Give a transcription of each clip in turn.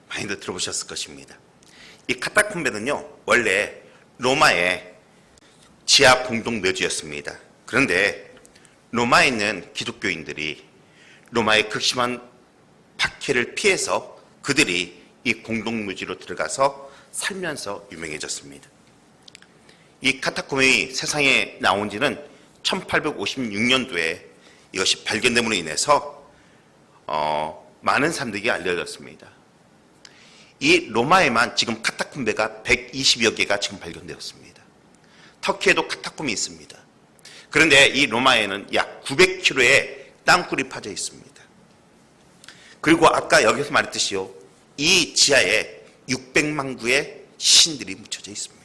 많이들 들어보셨을 것입니다. 이 카타콤베는요, 원래 로마의 지하 공동묘지였습니다. 그런데 로마에 있는 기독교인들이 로마의 극심한 박해를 피해서 그들이 이 공동묘지로 들어가서 살면서 유명해졌습니다. 이 카타콤이 세상에 나온 지는 1856년도에 이것이 발견됨으로 인해서 많은 사람들에게 알려졌습니다. 이 로마에만 지금 카타콤베가 120여 개가 지금 발견되었습니다. 터키에도 카타콤이 있습니다. 그런데 이 로마에는 약 900km의 땅굴이 파져 있습니다. 그리고 아까 여기서 말했듯이요, 이 지하에 600만 구의 신들이 묻혀져 있습니다.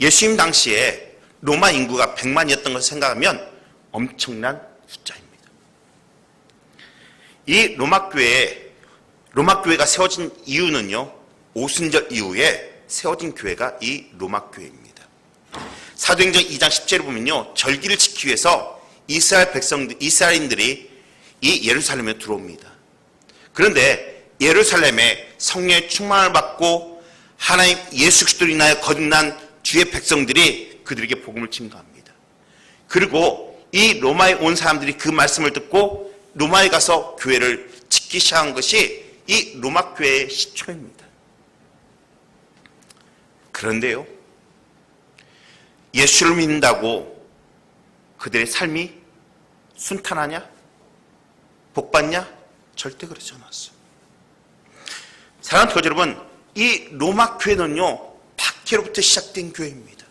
예수님 당시에 로마 인구가 100만이었던 것을 생각하면 엄청난 숫자입니다. 이 로마교회가 세워진 이유는요, 오순절 이후에 세워진 교회가 이 로마교회입니다. 사도행전 2장 10절을 보면요, 절기를 지키기 위해서 이스라엘인들이 이 예루살렘에 들어옵니다. 그런데 예루살렘에 성령의 충만을 받고 하나님 예수 그리스도로 인하여 거듭난 주의 백성들이 그들에게 복음을 증거합니다. 그리고 이 로마에 온 사람들이 그 말씀을 듣고 로마에 가서 교회를 짓기 시작한 것이 이 로마 교회의 시초입니다. 그런데요, 예수를 믿는다고 그들의 삶이 순탄하냐? 복받냐? 절대 그렇지 않았어요. 사랑하는 교회 여러분, 이 로마 교회는요, 박해로부터 시작된 교회입니다.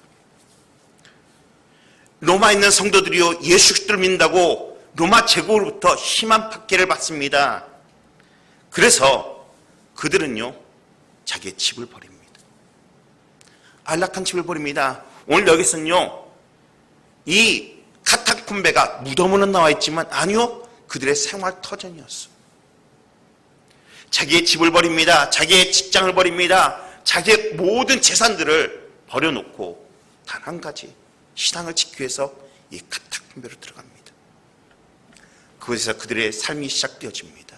로마에 있는 성도들이요, 예수 그리스도를 믿는다고 로마 제국으로부터 심한 박해를 받습니다. 그래서 그들은요, 자기의 집을 버립니다. 안락한 집을 버립니다. 오늘 여기서는요, 이 카타콤베가 무덤으로 나와 있지만 아니요, 그들의 생활 터전이었어요. 자기의 집을 버립니다. 자기의 직장을 버립니다. 자기의 모든 재산들을 버려놓고 단 한 가지 신앙을 지키기 위해서 이 카타콤베로 들어갑니다. 그곳에서 그들의 삶이 시작되어집니다.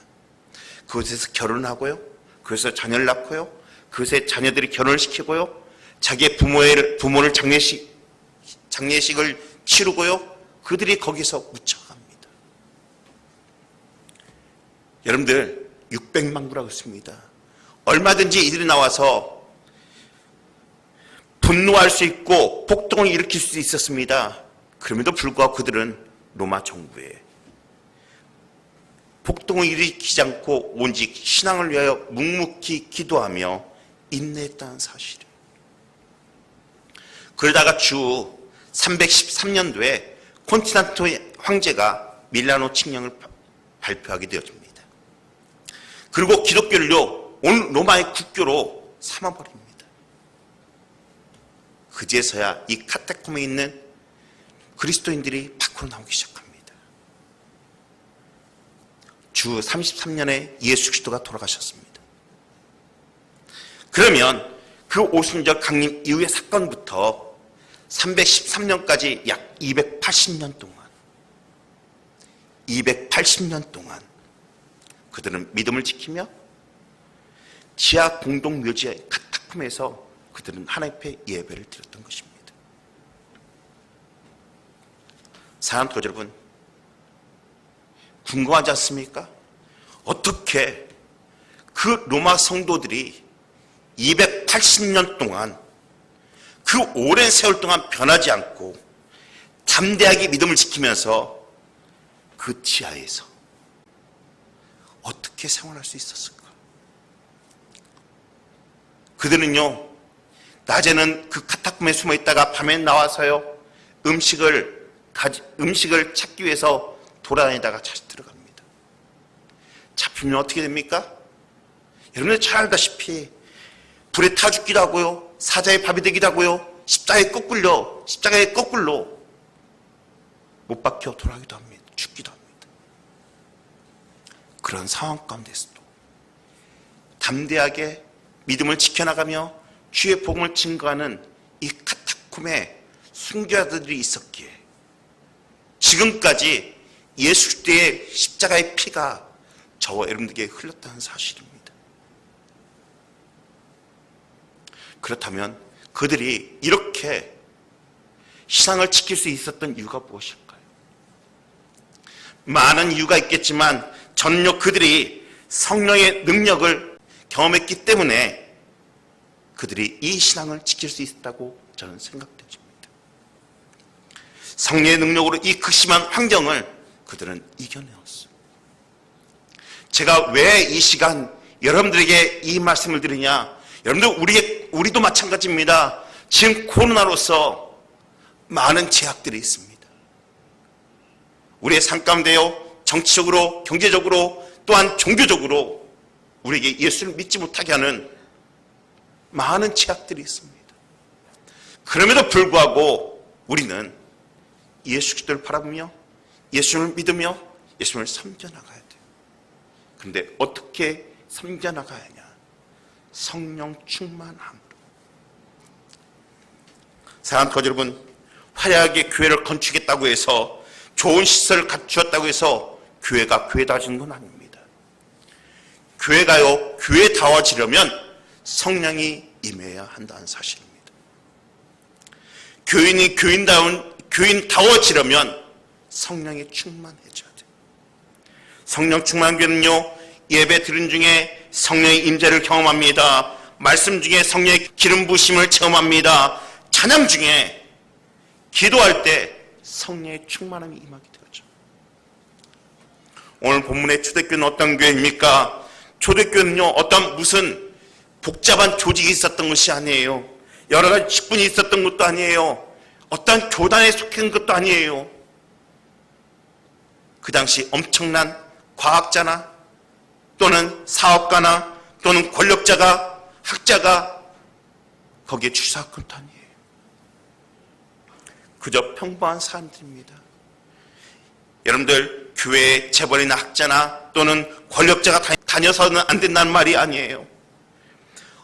그곳에서 결혼하고요, 그곳에서 자녀를 낳고요, 그곳에 자녀들이 결혼을 시키고요, 자기의 부모를 장례식을 치르고요, 그들이 거기서 묻혀갑니다. 여러분들, 600만 구라고 했습니다. 얼마든지 이들이 나와서 분노할 수 있고 폭동을 일으킬 수 있었습니다. 그럼에도 불구하고 그들은 로마 정부에 폭동을 일으키지 않고 오직 신앙을 위하여 묵묵히 기도하며 인내했다는 사실이에요. 그러다가 주 313년도에 콘스탄티노 황제가 밀라노 칙령을 발표하게 되어집니다. 그리고 기독교를요, 온 로마의 국교로 삼아버립니다. 그제서야 이 카타콤에 있는 그리스도인들이 밖으로 나오기 시작합니다. 주 33년에 예수 그리스도가 돌아가셨습니다. 그러면 그 오순절 강림 이후의 사건부터 313년까지 약 280년 동안 그들은 믿음을 지키며 지하 공동묘지의 카타콤에서 그들은 하나님 앞에 예배를 드렸던 것입니다. 사랑하는 교회 여러분, 궁금하지 않습니까? 어떻게 그 로마 성도들이 280년 동안, 그 오랜 세월 동안 변하지 않고 담대하게 믿음을 지키면서 그 지하에서 어떻게 생활할 수 있었을까? 그들은요, 낮에는 그 카타콤에 숨어 있다가 밤에 나와서요, 음식을 찾기 위해서 돌아다니다가 다시 들어갑니다. 잡히면 어떻게 됩니까? 여러분들 잘 알다시피 불에 타 죽기도 하고요, 사자의 밥이 되기도 하고요, 십자가에 거꾸로 못 박혀 돌아가기도 합니다. 죽기도 합니다. 그런 상황 가운데서도 담대하게 믿음을 지켜나가며 주의 복음을 증거하는 이 카타콤에 순교자들이 있었기에 지금까지 예수 그리스도의 십자가의 피가 저와 여러분들에게 흘렀다는 사실입니다. 그렇다면 그들이 이렇게 신앙을 지킬 수 있었던 이유가 무엇일까요? 많은 이유가 있겠지만 전혀 그들이 성령의 능력을 경험했기 때문에 그들이 이 신앙을 지킬 수 있었다고 저는 생각됩니다. 성령의 능력으로 이 극심한 환경을 그들은 이겨내었어요. 제가 왜 이 시간 여러분들에게 이 말씀을 드리냐? 여러분들 우리도 마찬가지입니다. 지금 코로나로서 많은 제약들이 있습니다. 우리의 삶 가운데요, 정치적으로, 경제적으로, 또한 종교적으로 우리에게 예수를 믿지 못하게 하는 많은 제약들이 있습니다. 그럼에도 불구하고 우리는 예수 그리스도를 바라보며 예수를 믿으며 예수를 섬겨나가야 돼요. 그런데 어떻게 섬겨나가야 하냐? 성령 충만함으로. 사랑하는 거지 여러분, 화려하게 교회를 건축했다고 해서, 좋은 시설을 갖추었다고 해서 교회가 교회다워지는 건 아닙니다. 교회가요, 교회다워지려면 성령이 임해야 한다는 사실입니다. 교인이 교인다워지려면 성령이 충만해져야 돼요. 성령 충만 교회는요, 예배 드린 중에 성령의 임재를 경험합니다. 말씀 중에 성령의 기름 부으심을 체험합니다. 찬양 중에, 기도할 때 성령의 충만함이 임하게 되죠. 오늘 본문의 초대교회는 어떤 교회입니까? 초대교회는요, 어떤 무슨 복잡한 조직이 있었던 것이 아니에요. 여러 가지 직분이 있었던 것도 아니에요. 어떤 교단에 속한 것도 아니에요. 그 당시 엄청난 과학자나 또는 사업가나 또는 권력자가, 학자가 거기에 출석한 것도 아니에요. 그저 평범한 사람들입니다. 여러분들, 교회에 재벌이나 학자나 또는 권력자가 다녀서는 안 된다는 말이 아니에요.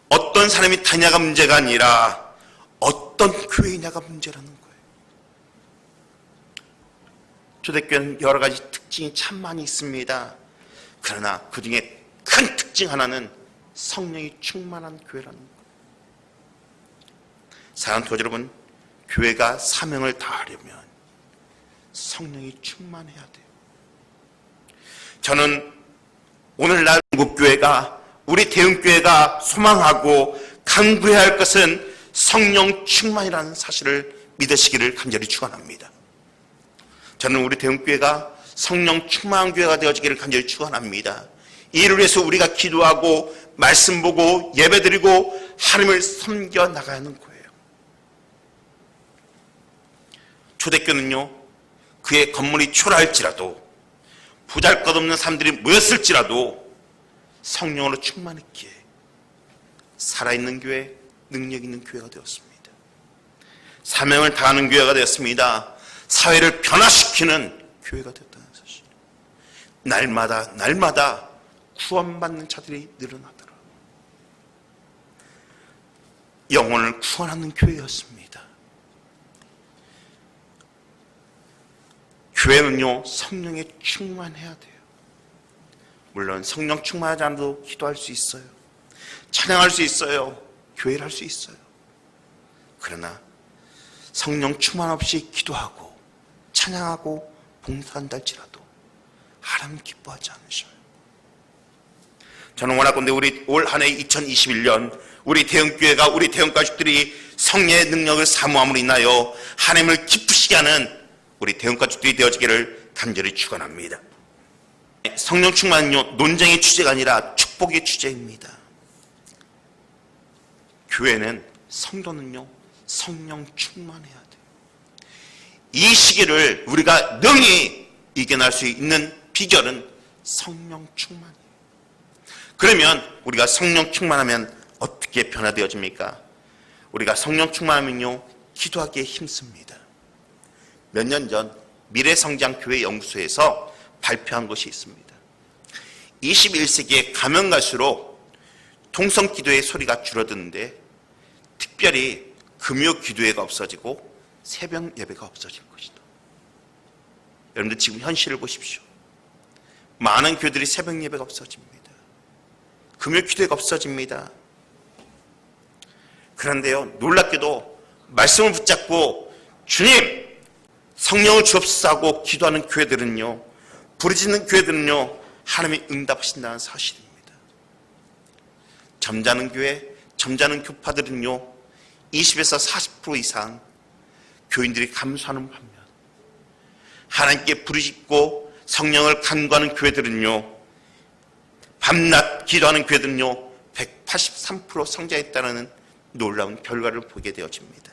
어떤 사람이 다냐가 문제가 아니라 어떤 교회이냐가 문제라는 거예요. 초대교회는 여러 가지 특징이 참 많이 있습니다. 그러나 그 중에 큰 특징 하나는 성령이 충만한 교회라는 거예요. 사랑하는 교회 여러분, 교회가 사명을 다하려면 성령이 충만해야 돼요. 저는 오늘날 한국교회가, 우리 대흥교회가 소망하고 간구해야 할 것은 성령 충만이라는 사실을 믿으시기를 간절히 축원합니다. 저는 우리 대흥교회가 성령 충만한 교회가 되어지기를 간절히 축원합니다. 이를 위해서 우리가 기도하고 말씀 보고 예배드리고 하나님을 섬겨 나가야 하는 거예요. 초대교회는요, 그의 건물이 초라할지라도, 보잘것없는 사람들이 모였을지라도 성령으로 충만했기에 살아있는 교회, 능력 있는 교회가 되었습니다. 사명을 다하는 교회가 되었습니다. 사회를 변화시키는 교회가 됐다는 사실. 날마다 구원받는 자들이 늘어나더라. 영혼을 구원하는 교회였습니다. 교회는요, 성령에 충만해야 돼요. 물론 성령 충만하지 않아도 기도할 수 있어요. 찬양할 수 있어요. 교회를 할 수 있어요. 그러나 성령 충만 없이 기도하고 찬양하고 봉사한다 할지라도 하나님 기뻐하지 않으셔요. 저는 원하건대 우리 올 한 해 2021년 우리 대흥교회가, 우리 대흥가족들이 성령의 능력을 사모함으로 인하여 하나님을 기쁘시게 하는 우리 대흥가족들이 되어지기를 간절히 축원합니다. 성령 충만은요, 논쟁의 주제가 아니라 축복의 주제입니다. 교회는, 성도는요, 성령 충만해야 돼요. 이 시기를 우리가 능히 이겨낼 수 있는 비결은 성령 충만이에요. 그러면 우리가 성령 충만하면 어떻게 변화되어집니까? 우리가 성령 충만하면요, 기도하기에 힘씁니다. 몇 년 전 미래성장교회 연구소에서 발표한 것이 있습니다. 21세기에 가면 갈수록 통성기도의 소리가 줄어드는데, 특별히 금요 기도회가 없어지고 새벽 예배가 없어질 것이다. 여러분들 지금 현실을 보십시오. 많은 교회들이 새벽 예배가 없어집니다. 금요 기도회가 없어집니다. 그런데요, 놀랍게도 말씀을 붙잡고 주님 성령을 주옵소서 하고 기도하는 교회들은요, 부르짖는 교회들은요, 하나님이 응답하신다는 사실입니다. 점잖은 교회, 점잖은 교파들은요 20에서 40% 이상 교인들이 감수하는 반면, 하나님께 부르짖고 성령을 간구하는 교회들은요, 밤낮 기도하는 교회들은요 183% 성장했다는 놀라운 결과를 보게 되어집니다.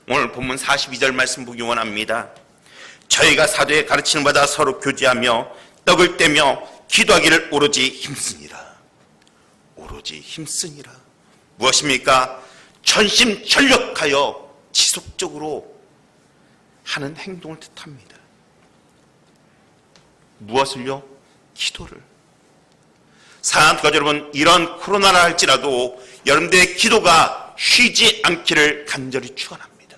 오늘 본문 42절 말씀 보기 원합니다. 저희가 사도의 가르침을 받아 서로 교제하며 떡을 떼며 기도하기를 오로지 힘쓰니라. 오로지 힘쓰니라. 무엇입니까? 전심전력하여 지속적으로 하는 행동을 뜻합니다. 무엇을요? 기도를. 사랑하는 교회 여러분, 이런 코로나라 할지라도 여러분들의 기도가 쉬지 않기를 간절히 축원합니다.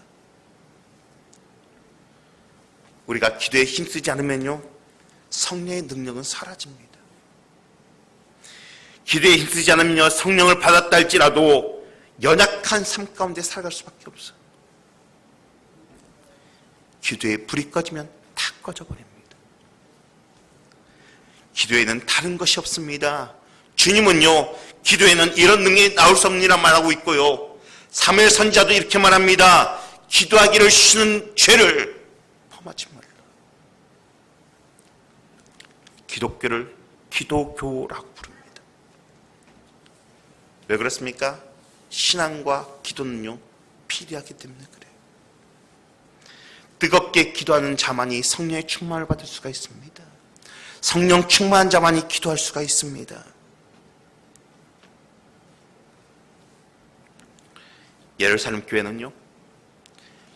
우리가 기도에 힘쓰지 않으면요, 성령의 능력은 사라집니다. 기도에 힘쓰지 않으면요, 성령을 받았다 할지라도 연약한 삶 가운데 살아갈 수밖에 없어요. 기도에 불이 꺼지면 다 꺼져버립니다. 기도에는 다른 것이 없습니다. 주님은요, 기도에는 이런 능력이 나올 수 없느니라 말하고 있고요, 사무엘 선지자도 이렇게 말합니다. 기도하기를 쉬는 죄를 범하지 말라. 기독교를 기도교라고 부릅니다. 왜 그렇습니까? 신앙과 기도는요 필요하기 때문에 그래요. 뜨겁게 기도하는 자만이 성령의 충만을 받을 수가 있습니다. 성령 충만한 자만이 기도할 수가 있습니다. 예루살렘 교회는요,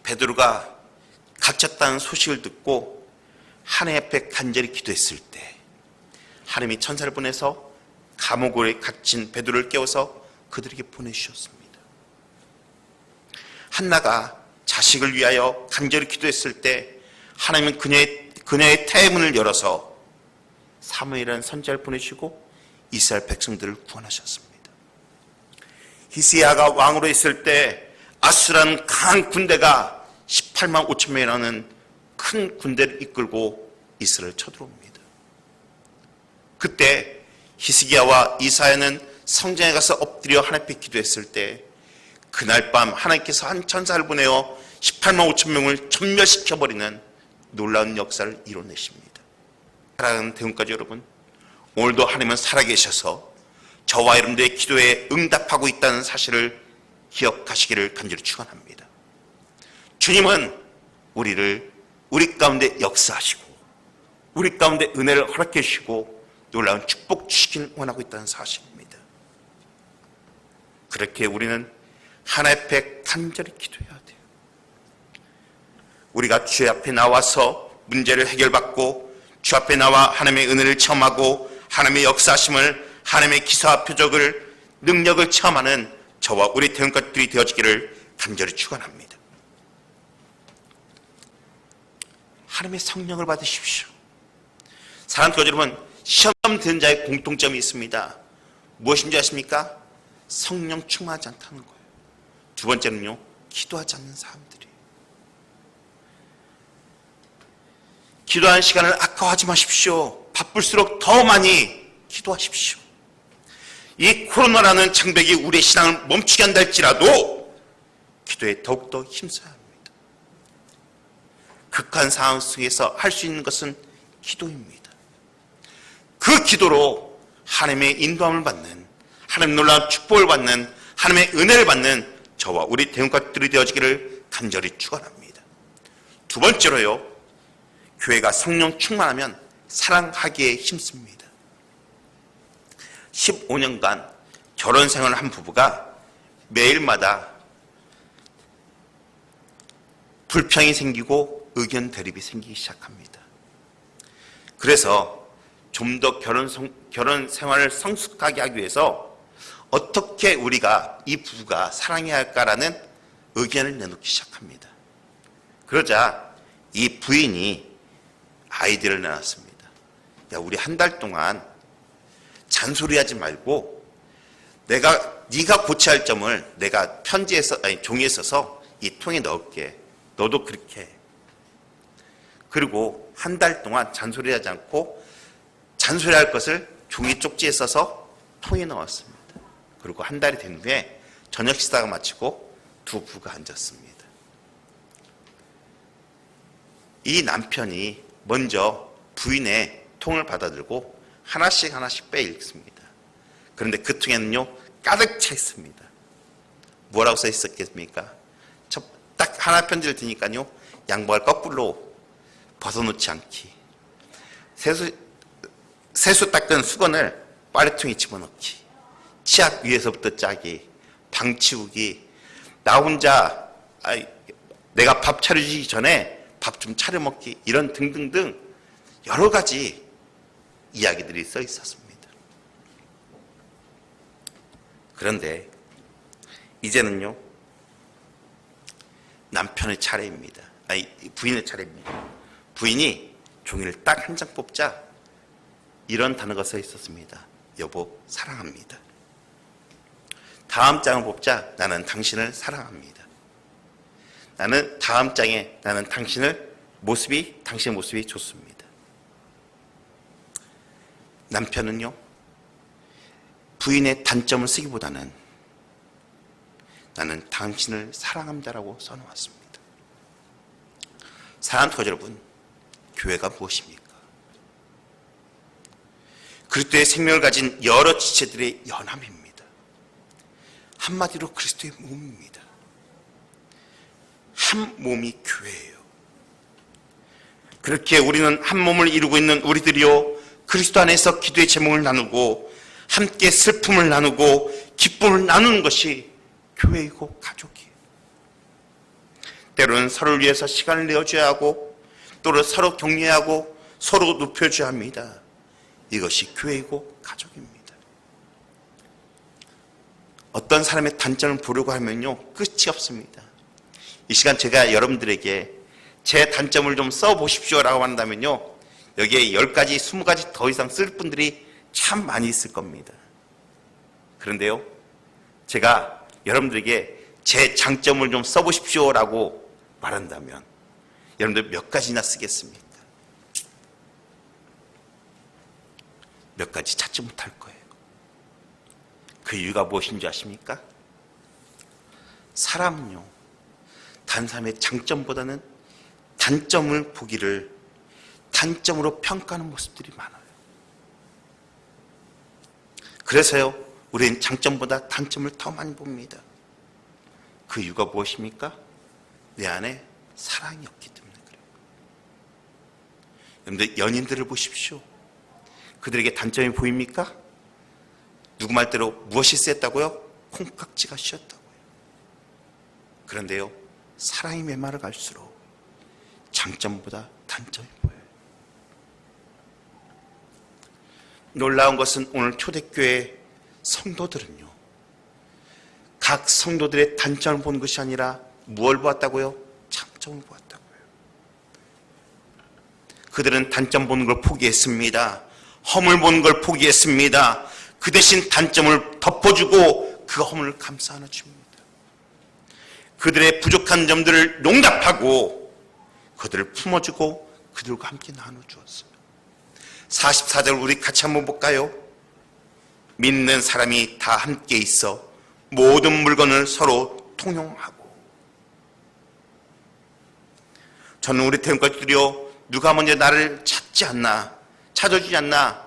베드로가 갇혔다는 소식을 듣고 하나님 앞에 간절히 기도했을 때 하나님이 천사를 보내서 감옥에 갇힌 베드로를 깨워서 그들에게 보내주셨습니다. 한나가 자식을 위하여 간절히 기도했을 때 하나님은 그녀의 태문을 열어서 사무엘이라는 선지자를 보내시고 이스라엘 백성들을 구원하셨습니다. 히스기야가 왕으로 있을 때 아수라는 강한 군대가 18만 5천 명이라는 큰 군대를 이끌고 이스라엘을 쳐들어옵니다. 그때 히스기야와 이사야는 성전에 가서 엎드려 하나님 앞에 기도했을 때 그날 밤 하나님께서 한 천사를 보내어 18만 5천 명을 전멸시켜버리는 놀라운 역사를 이뤄내십니다. 사랑하는 대운까지 여러분, 오늘도 하나님은 살아계셔서 저와 여러분들의 기도에 응답하고 있다는 사실을 기억하시기를 간절히 축원합니다. 주님은 우리 가운데 역사하시고 우리 가운데 은혜를 허락해 주시고 놀라운 축복 주시길 원하고 있다는 사실입니다. 그렇게 우리는 하나님 앞에 간절히 기도해야 돼요. 우리가 주 앞에 나와서 문제를 해결받고 주 앞에 나와 하나님의 은혜를 체험하고 하나님의 역사하심을, 하나님의 기사와 표적을, 능력을 체험하는 저와 우리 대운것들이 되어지기를 간절히 축원합니다. 하나님의 성령을 받으십시오. 사랑하는 교회 여러분, 시험 드는 자의 공통점이 있습니다. 무엇인지 아십니까? 성령 충만하지 않다는 거예요. 두 번째는요, 기도하지 않는 사람들이에요. 기도하는 시간을 아까워하지 마십시오. 바쁠수록 더 많이 기도하십시오. 이 코로나라는 장벽이 우리의 신앙을 멈추게 한다 할지라도 기도에 더욱더 힘써야 합니다. 극한 상황 속에서 할 수 있는 것은 기도입니다. 그 기도로 하나님의 인도함을 받는, 하나님의 놀라운 축복을 받는, 하나님의 은혜를 받는 저와 우리 대운것들이 되어지기를 간절히 축원합니다. 두 번째로요, 교회가 성령 충만하면 사랑하기에 힘씁니다. 15년간 결혼 생활을 한 부부가 매일마다 불평이 생기고 의견 대립이 생기기 시작합니다. 그래서 좀 더 결혼 생활을 성숙하게 하기 위해서 어떻게 우리가 이 부부가 사랑해야 할까라는 의견을 내놓기 시작합니다. 그러자 이 부인이 아이디어를 내놨습니다. 야, 우리 한 달 동안 잔소리하지 말고 네가 고쳐야 할 점을 내가 종이에 써서 이 통에 넣을게. 너도 그렇게 해. 그리고 한 달 동안 잔소리하지 않고 잔소리할 것을 종이 쪽지에 써서 통에 넣었습니다. 그리고 한 달이 된 후에 저녁 식사가 마치고 두 부가 앉았습니다. 이 남편이 먼저 부인의 통을 받아들고 하나씩 빼읽습니다. 그런데 그 통에는요 가득 차 있습니다. 뭐라고 써 있었겠습니까? 딱 하나 편지를 드니까요 양복을 거꾸로 벗어놓지 않기, 세수 닦은 수건을 빨래통에 집어넣기, 치약 위에서부터 짜기, 방 치우기, 나 혼자 내가 밥 차려주기 전에 밥 좀 차려 먹기, 이런 등등등 여러 가지 이야기들이 써 있었습니다. 그런데 이제는요 남편의 차례입니다. 부인의 차례입니다. 부인이 종이를 딱 한 장 뽑자 이런 단어가 써 있었습니다. 여보 사랑합니다. 다음 장을 뽑자 나는 당신을 사랑합니다. 다음 장에 나는 당신의 모습이 좋습니다. 남편은요 부인의 단점을 쓰기보다는 나는 당신을 사랑합니다라고 써놓았습니다. 사랑하는 여러분, 교회가 무엇입니까? 그리스도의 생명을 가진 여러 지체들의 연합입니다. 한마디로 그리스도의 몸입니다. 한 몸이 교회예요. 그렇게 우리는 한 몸을 이루고 있는 우리들이요 그리스도 안에서 기도의 제목을 나누고 함께 슬픔을 나누고 기쁨을 나누는 것이 교회이고 가족이에요. 때로는 서로를 위해서 시간을 내어줘야 하고 또 서로 격려해야 하고 서로 높여줘야 합니다. 이것이 교회이고 가족입니다. 어떤 사람의 단점을 보려고 하면요 끝이 없습니다. 이 시간 제가 여러분들에게 제 단점을 좀 써보십시오 라고 한다면요 여기에 10가지, 20가지 더 이상 쓸 분들이 참 많이 있을 겁니다. 그런데요 제가 여러분들에게 제 장점을 좀 써보십시오 라고 말한다면 여러분들 몇 가지나 쓰겠습니까? 몇 가지 찾지 못할 거예요. 그 이유가 무엇인지 아십니까? 사람은요 다른 사람의 장점보다는 단점을 보기를 단점으로 평가하는 모습들이 많아요. 그래서요 우리는 장점보다 단점을 더 많이 봅니다. 그 이유가 무엇입니까? 내 안에 사랑이 없기 때문에 그래요. 여러분들 연인들을 보십시오. 그들에게 단점이 보입니까? 누구 말대로 무엇이 셌다고요? 콩깍지가 씌었다고요. 그런데요 사랑이 메마르 갈수록 장점보다 단점이 보여요. 놀라운 것은 오늘 초대교회 성도들은요 각 성도들의 단점을 보는 것이 아니라 무엇을 보았다고요? 장점을 보았다고요. 그들은 단점 보는 걸 포기했습니다. 허물 보는 걸 포기했습니다. 그 대신 단점을 덮어주고 그 허물을 감싸 안아줍니다. 그들의 부족한 점들을 용납하고 그들을 품어주고 그들과 함께 나눠주었어요. 44절 우리 같이 한번 볼까요? 믿는 사람이 다 함께 있어 모든 물건을 서로 통용하고. 저는 우리 태음까지들이요 누가 먼저 나를 찾지 않나 찾아주지 않나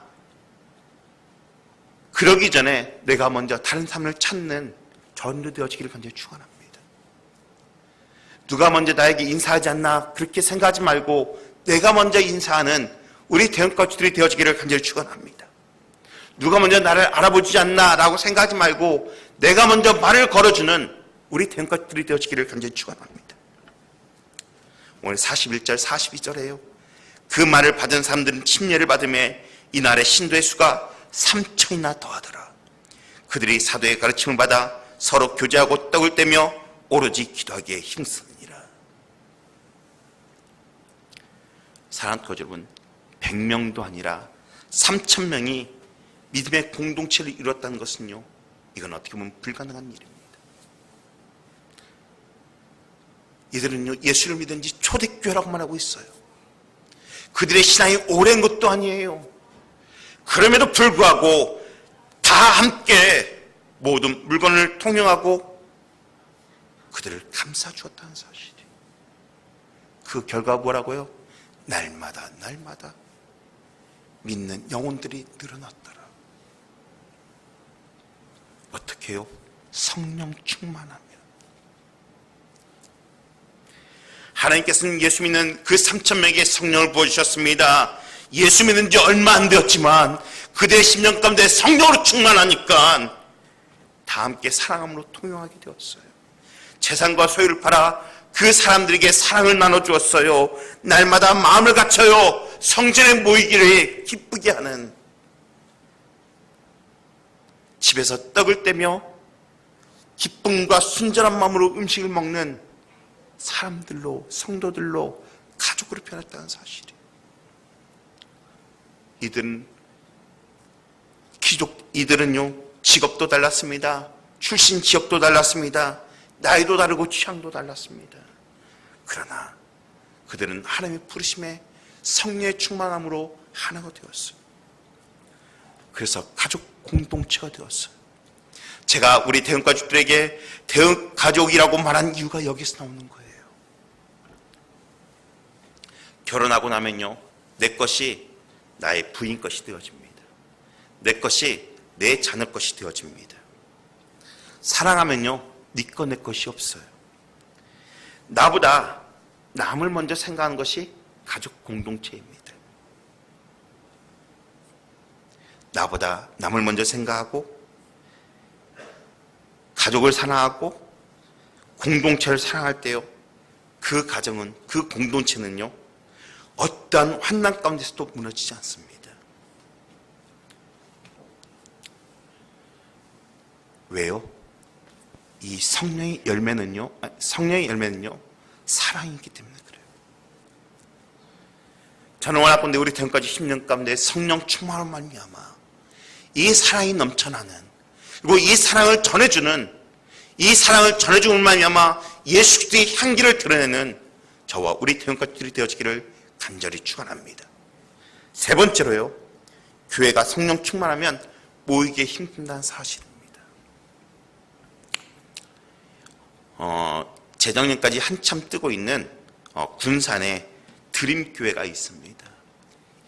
그러기 전에 내가 먼저 다른 사람을 찾는 전도 되어지기를 간절히 축원합니다. 누가 먼저 나에게 인사하지 않나 그렇게 생각하지 말고 내가 먼저 인사하는 우리 대형까지들이 되어지기를 간절히 축원합니다. 누가 먼저 나를 알아보지 않나 라고 생각하지 말고 내가 먼저 말을 걸어주는 우리 대형까지들이 되어지기를 간절히 축원합니다. 오늘 41절 42절에요 그 말을 받은 사람들은 침례를 받음에 이날의 신도의 수가 3천이나 더하더라. 그들이 사도의 가르침을 받아 서로 교제하고 떡을 떼며 오로지 기도하기에 힘쓰느니라. 사랑하는 여러분 100명도 아니라 3,000명이 믿음의 공동체를 이뤘다는 것은요 이건 어떻게 보면 불가능한 일입니다. 이들은요, 예수를 믿은 지 초대교회라고만 하고 있어요. 그들의 신앙이 오랜 것도 아니에요. 그럼에도 불구하고 다 함께 모든 물건을 통용하고 그들을 감싸주었다는 사실이. 그 결과 뭐라고요? 날마다 믿는 영혼들이 늘어났더라. 어떻게 해요? 성령 충만하면. 하나님께서는 예수 믿는 그 3,000명에게 성령을 부어주셨습니다. 예수 믿은 지 얼마 안 되었지만 그들의 심령 가운데 성령으로 충만하니까 다 함께 사랑함으로 통용하게 되었어요. 재산과 소유를 팔아 그 사람들에게 사랑을 나눠주었어요. 날마다 마음을 갖춰요. 성전에 모이기를 기쁘게 하는, 집에서 떡을 떼며 기쁨과 순전한 마음으로 음식을 먹는 사람들로, 성도들로, 가족으로 변했다는 사실이에요. 이들은요, 직업도 달랐습니다. 출신 지역도 달랐습니다. 나이도 다르고 취향도 달랐습니다. 그러나 그들은 하나님의 부르심에 성령의 충만함으로 하나가 되었어요. 그래서 가족 공동체가 되었어요. 제가 우리 대흥 가족들에게 대흥 가족이라고 말한 이유가 여기서 나오는 거예요. 결혼하고 나면요, 내 것이 나의 부인 것이 되어집니다. 내 것이 내 자녀 것이 되어집니다. 사랑하면요, 네 것 내 것이 없어요. 나보다 남을 먼저 생각하는 것이 가족 공동체입니다. 나보다 남을 먼저 생각하고 가족을 사랑하고 공동체를 사랑할 때요, 그 가정은, 그 공동체는요, 어떠한 환난 가운데서도 무너지지 않습니다. 왜요? 이 성령의 열매는요, 사랑이기 때문에 그래요. 저는 원하건대 우리 대흥까지 10년 가운데 성령 충만한 말미암아 이 사랑이 넘쳐나는, 그리고 이 사랑을 전해주는 말미암아 예수 그리스도의 향기를 드러내는 저와 우리 대흥가족들이 되어지기를 간절히 축원합니다. 세 번째로요, 교회가 성령 충만하면 모이기에 힘든다는 사실입니다. 재작년까지 한참 뜨고 있는 군산에 드림교회가 있습니다.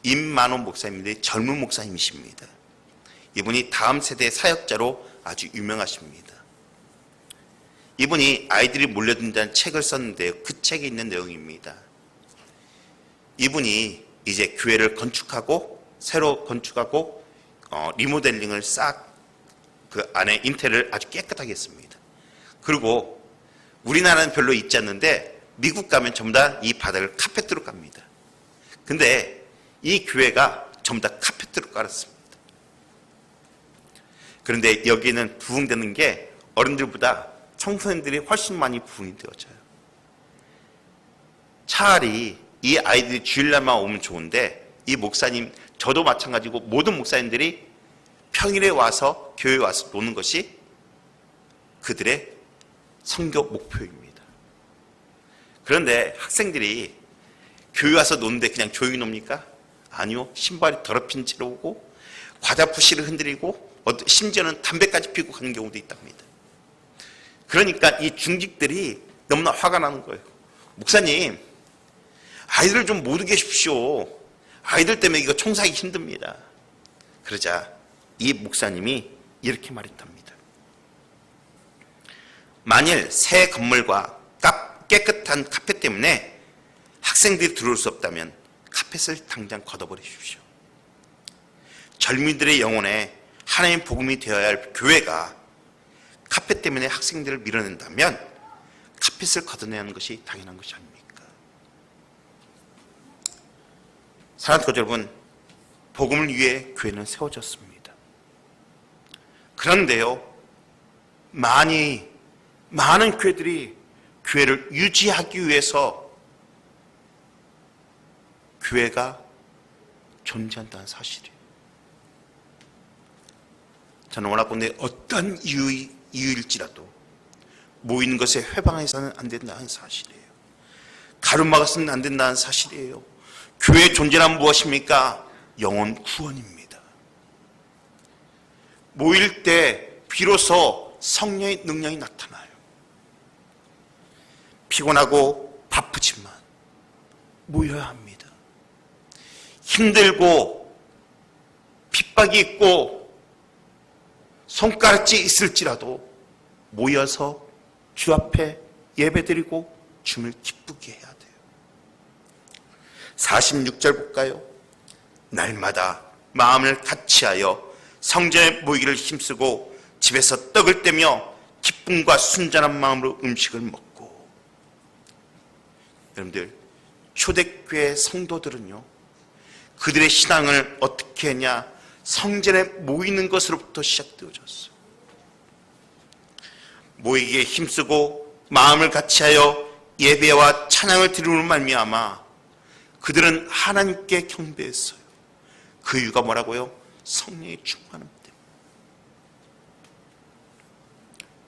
임만호 목사님인데 젊은 목사님이십니다. 이분이 다음 세대 사역자로 아주 유명하십니다. 이분이 아이들이 몰려든다는 책을 썼는데요, 그 책에 있는 내용입니다. 이분이 이제 교회를 건축하고, 새로 건축하고 리모델링을 싹 그 안에 인테리어를 아주 깨끗하게 했습니다. 그리고 우리나라는 별로 있지 않는데 미국 가면 전부 다 이 바닥을 카펫으로 깝니다. 근데 이 교회가 전부 다 카펫으로 깔았습니다. 그런데 여기는 부흥되는 게 어른들보다 청소년들이 훨씬 많이 부흥이 되어져요. 차라리 이 아이들이 주일날만 오면 좋은데, 이 목사님, 저도 마찬가지고 모든 목사님들이 평일에 와서 교회에 와서 노는 것이 그들의 선교 목표입니다. 그런데 학생들이 교회 와서 노는데 그냥 조용히 놉니까? 아니요. 신발이 더럽힌 채로 오고 과자 푸시를 흔들리고 심지어는 담배까지 피우고 가는 경우도 있답니다. 그러니까 이 중직들이 너무나 화가 나는 거예요. 목사님, 아이들을 좀 못 오게 하십시오. 아이들 때문에 이거 청소하기 힘듭니다. 그러자 이 목사님이 이렇게 말했답니다. 만일 새 건물과 깨끗한 카펫 때문에 학생들이 들어올 수 없다면 카펫을 당장 걷어버리십시오. 젊은이들의 영혼에 하나님 복음이 되어야 할 교회가 카펫 때문에 학생들을 밀어낸다면 카펫을 걷어내야 하는 것이 당연한 것이 아닙니까? 사랑하는 교회 여러분, 복음을 위해 교회는 세워졌습니다. 그런데요, 많은 교회들이 교회를 유지하기 위해서 교회가 존재한다는 사실이에요. 저는 원하건대 어떤 이유일지라도 모이는 것에 회방해서는 안 된다는 사실이에요. 가로막아서는 안 된다는 사실이에요. 교회의 존재란 무엇입니까? 영혼 구원입니다. 모일 때 비로소 성령의 능력이 나타나요. 피곤하고 바쁘지만 모여야 합니다. 힘들고 핍박이 있고 손가락질 있을지라도 모여서 주 앞에 예배드리고 주님을 기쁘게 해야 돼요. 46절 볼까요? 날마다 마음을 같이하여 성전에 모이기를 힘쓰고 집에서 떡을 떼며 기쁨과 순전한 마음으로 음식을 먹고. 여러분들, 초대교회 성도들은요, 그들의 신앙을 어떻게 했냐? 성전에 모이는 것으로부터 시작되어졌어요. 모이기에 힘쓰고 마음을 같이하여 예배와 찬양을 드리는 말미암아 그들은 하나님께 경배했어요. 그 이유가 뭐라고요? 성령의 충만함 때문에.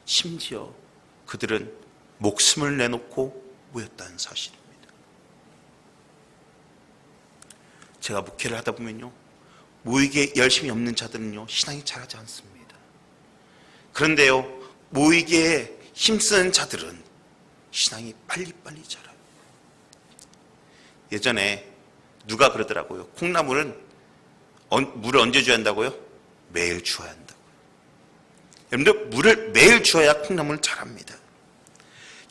심지어 그들은 목숨을 내놓고 모였다는 사실입니다. 제가 목회를 하다 보면요, 모이기에 열심히 없는 자들은요, 신앙이 자라지 않습니다. 그런데요, 모이기에 힘쓰는 자들은 신앙이 빨리빨리 자라요. 예전에 누가 그러더라고요. 콩나물은 물을 언제 줘야 한다고요? 매일 주어야 한다고요. 여러분들, 물을 매일 주어야 콩나물은 자랍니다.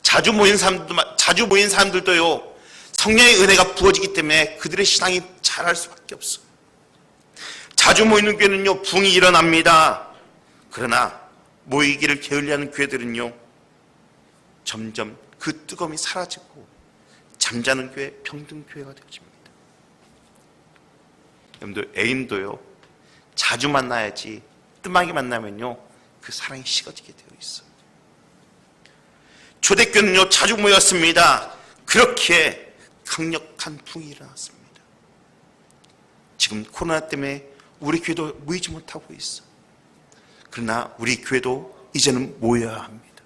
자주 모인 사람들도요, 성령의 은혜가 부어지기 때문에 그들의 신앙이 자랄 수밖에 없어요. 자주 모이는 교회는요, 붕이 일어납니다. 그러나 모이기를 게을리하는 교회들은요, 점점 그 뜨거움이 사라지고 잠자는 교회, 병든 교회가 되어집니다. 여러분들, 애인도요, 자주 만나야지, 뜸하게 만나면요, 그 사랑이 식어지게 되어 있어요. 초대교회는요, 자주 모였습니다. 그렇게 강력한 붕이 일어났습니다. 지금 코로나 때문에 우리 교회도 모이지 못하고 있어. 그러나 우리 교회도 이제는 모여야 합니다.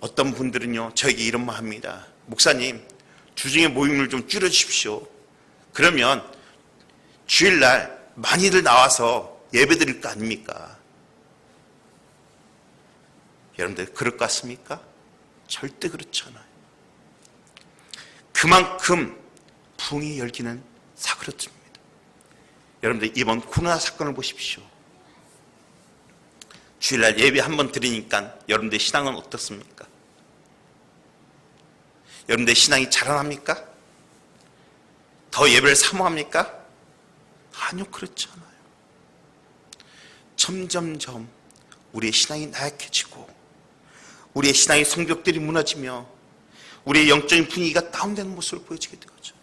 어떤 분들은요, 저에게 이런 말 합니다. 목사님, 주중에 모임을 좀 줄여주십시오. 그러면 주일날 많이들 나와서 예배 드릴 거 아닙니까? 여러분들, 그럴 것 같습니까? 절대 그렇지 않아요. 그만큼 붕이 열기는 사그러집니다. 여러분들, 이번 코로나 사건을 보십시오. 주일날 예배 한번 드리니까 여러분들의 신앙은 어떻습니까? 여러분들의 신앙이 자라납니까? 더 예배를 사모합니까? 아니요, 그렇지 않아요. 점점점 우리의 신앙이 나약해지고 우리의 신앙의 성벽들이 무너지며 우리의 영적인 분위기가 다운되는 모습을 보여지게 되죠.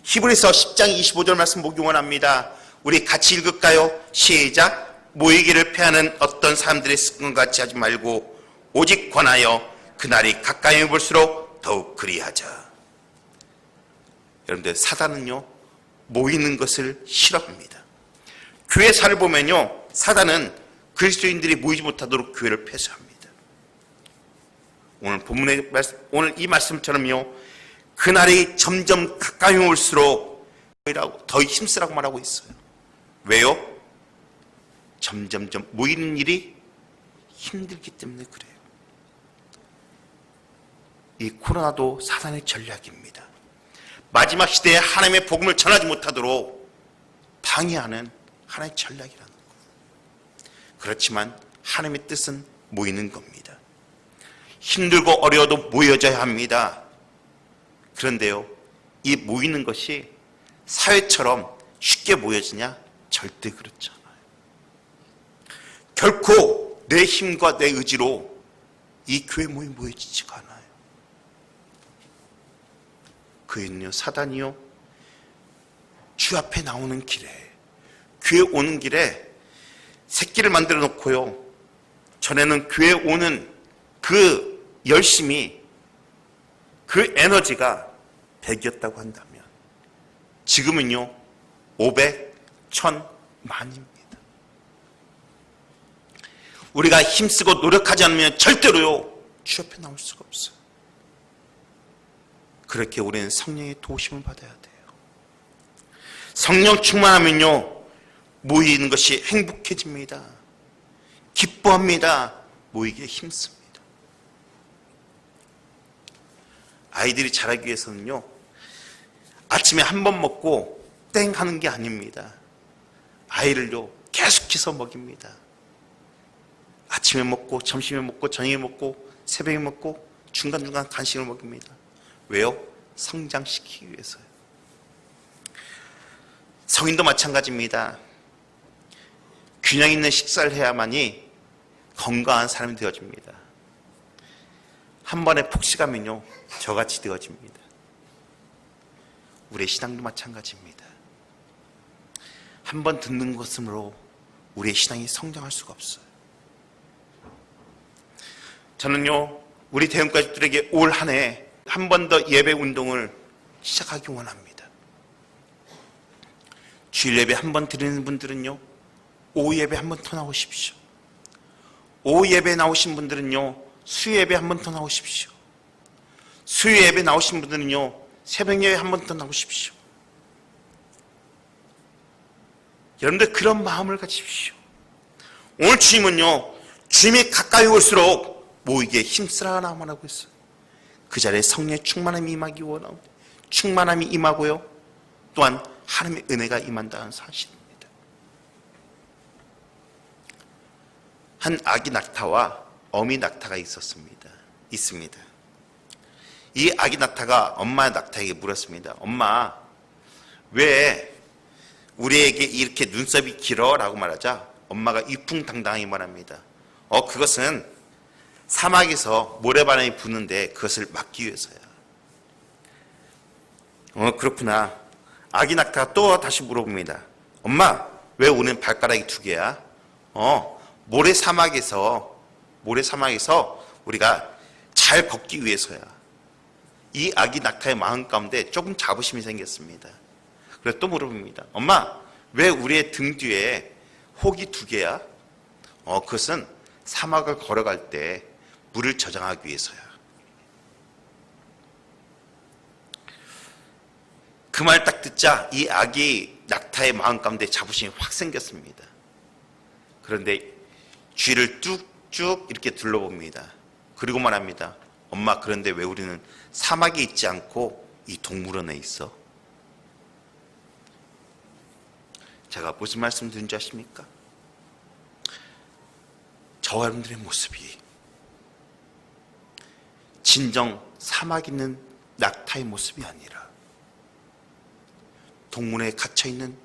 히브리서 10장 25절 말씀 보기 원합니다. 우리 같이 읽을까요? 시작. 모이기를 패하는 어떤 사람들의 습관 같이 하지 말고 오직 권하여 그날이 가까이 볼수록 더욱 그리하자. 여러분들, 사단은요, 모이는 것을 싫어합니다. 교회사를 보면요, 사단은 그리스도인들이 모이지 못하도록 교회를 폐쇄합니다. 오늘 본문의 말씀, 오늘 이 말씀처럼요, 그날이 점점 가까이 올수록 더 힘쓰라고 말하고 있어요. 왜요? 점점점 모이는 일이 힘들기 때문에 그래요. 이 코로나도 사단의 전략입니다. 마지막 시대에 하나님의 복음을 전하지 못하도록 방해하는 하나님의 전략이라는 거예요. 그렇지만 하나님의 뜻은 모이는 겁니다. 힘들고 어려워도 모여져야 합니다. 그런데요, 이 모이는 것이 사회처럼 쉽게 모여지냐? 절대 그렇지 않아요. 결코 내 힘과 내 의지로 이 교회 모임이 모여지지가 않아요. 그는요, 사단이요, 주 앞에 나오는 길에, 교회 오는 길에 새끼를 만들어 놓고요, 전에는 교회 오는 그 열심이, 그 에너지가 100이었다고 한다면 지금은요, 500, 1000, 만입니다. 우리가 힘쓰고 노력하지 않으면 절대로요 주 옆에 나올 수가 없어요. 그렇게 우리는 성령의 도우심을 받아야 돼요. 성령 충만하면요 모이는 것이 행복해집니다. 기뻐합니다. 모이기에 힘씁니다. 아이들이 자라기 위해서는요 아침에 한 번 먹고 땡 하는 게 아닙니다. 아이를요 계속해서 먹입니다. 아침에 먹고 점심에 먹고 저녁에 먹고 새벽에 먹고 중간중간 간식을 먹입니다. 왜요? 성장시키기 위해서요. 성인도 마찬가지입니다. 균형 있는 식사를 해야만이 건강한 사람이 되어집니다. 한 번에 폭식하면요 저같이 되어집니다. 우리의 신앙도 마찬가지입니다. 한 번 듣는 것으로 우리의 신앙이 성장할 수가 없어요. 저는요 우리 대형가족들에게 올 한 해 한 번 더 예배 운동을 시작하기 원합니다. 주일 예배 한 번 드리는 분들은요 오후 예배 한 번 더 나오십시오. 오후 예배 나오신 분들은요 수요 예배 한 번 더 나오십시오. 수요 예배 나오신 분들은요 새벽 예배 한 번 더 나오십시오. 여러분들 그런 마음을 가지십시오. 오늘 주님은요 주님이 가까이 올수록 모이기에 힘쓰라 말하고 있어요. 그 자리에 성령의 충만함이 임하기 원하고 충만함이 임하고요 또한 하나님의 은혜가 임한다는 사실입니다. 한 아기 낙타와 어미 낙타가 있습니다. 이 아기 낙타가 엄마 낙타에게 물었습니다. 엄마, 왜 우리에게 이렇게 눈썹이 길어? 라고 말하자 엄마가 이풍당당하게 말합니다. 그것은 사막에서 모래바람이 부는데 그것을 막기 위해서야. 그렇구나. 아기 낙타가 또 다시 물어봅니다. 엄마, 왜 우리는 발가락이 2개야? 모래사막에서 우리가 잘 걷기 위해서야. 이 아기 낙타의 마음 가운데 조금 자부심이 생겼습니다. 그래서 또 물어봅니다. 엄마, 왜 우리의 등 뒤에 혹이 2개야? 그것은 사막을 걸어갈 때 물을 저장하기 위해서야. 그 말 딱 듣자 이 아기 낙타의 마음 가운데 자부심이 확 생겼습니다. 그런데 쥐를 뚝쭉 이렇게 둘러봅니다. 그리고 말합니다. 엄마, 그런데 왜 우리는 사막에 있지 않고 이 동물원에 있어? 제가 무슨 말씀 드린 줄 아십니까? 저와 여러분들의 모습이 진정 사막에 있는 낙타의 모습이 아니라 동물원에 갇혀있는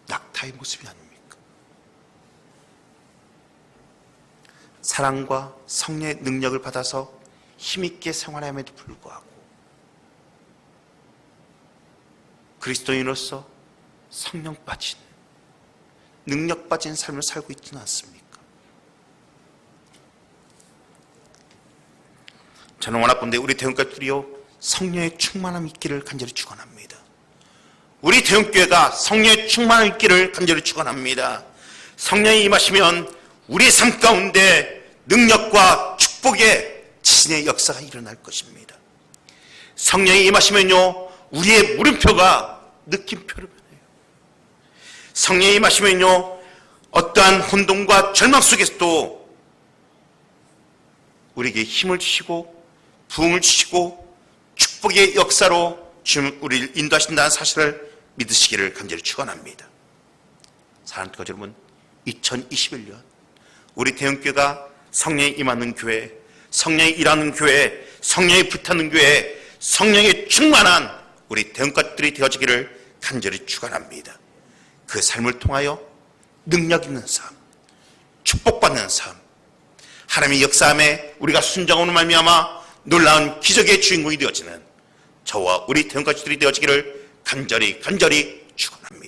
낙타의 모습이 아닙니까? 사랑과 성령의 능력을 받아서 힘있게 생활함에도 불구하고 그리스도인으로서 성령 빠진, 능력 빠진 삶을 살고 있지는 않습니까? 저는 원하건대 우리 대형가족들이요 성령의 충만함이 있기를 간절히 축원합니다. 우리 대형교회가 성령의 충만함이 있기를 간절히 축원합니다. 성령이 임하시면 우리 삶 가운데 능력과 축복의 지진의 역사가 일어날 것입니다. 성령이 임하시면요 우리의 물음표가 느낌표로 변해요. 성령이 임하시면요 어떠한 혼돈과 절망 속에서도 우리에게 힘을 주시고 부흥을 주시고 축복의 역사로 주님 우리를 인도하신다는 사실을 믿으시기를 간절히 축원합니다. 사랑하는 가족 여러분, 2021년 우리 대형교회가 성령이 임하는 교회, 성령이 일하는 교회, 성령이 불타는 교회, 성령이 충만한 우리 대형가족들이 되어지기를 간절히 축원합니다. 그 삶을 통하여 능력 있는 삶, 축복받는 삶, 하나님의 역사함에 우리가 순종함으로 말미암아 놀라운 기적의 주인공이 되어지는 저와 우리 대형가족들이 되어지기를 간절히 축원합니다.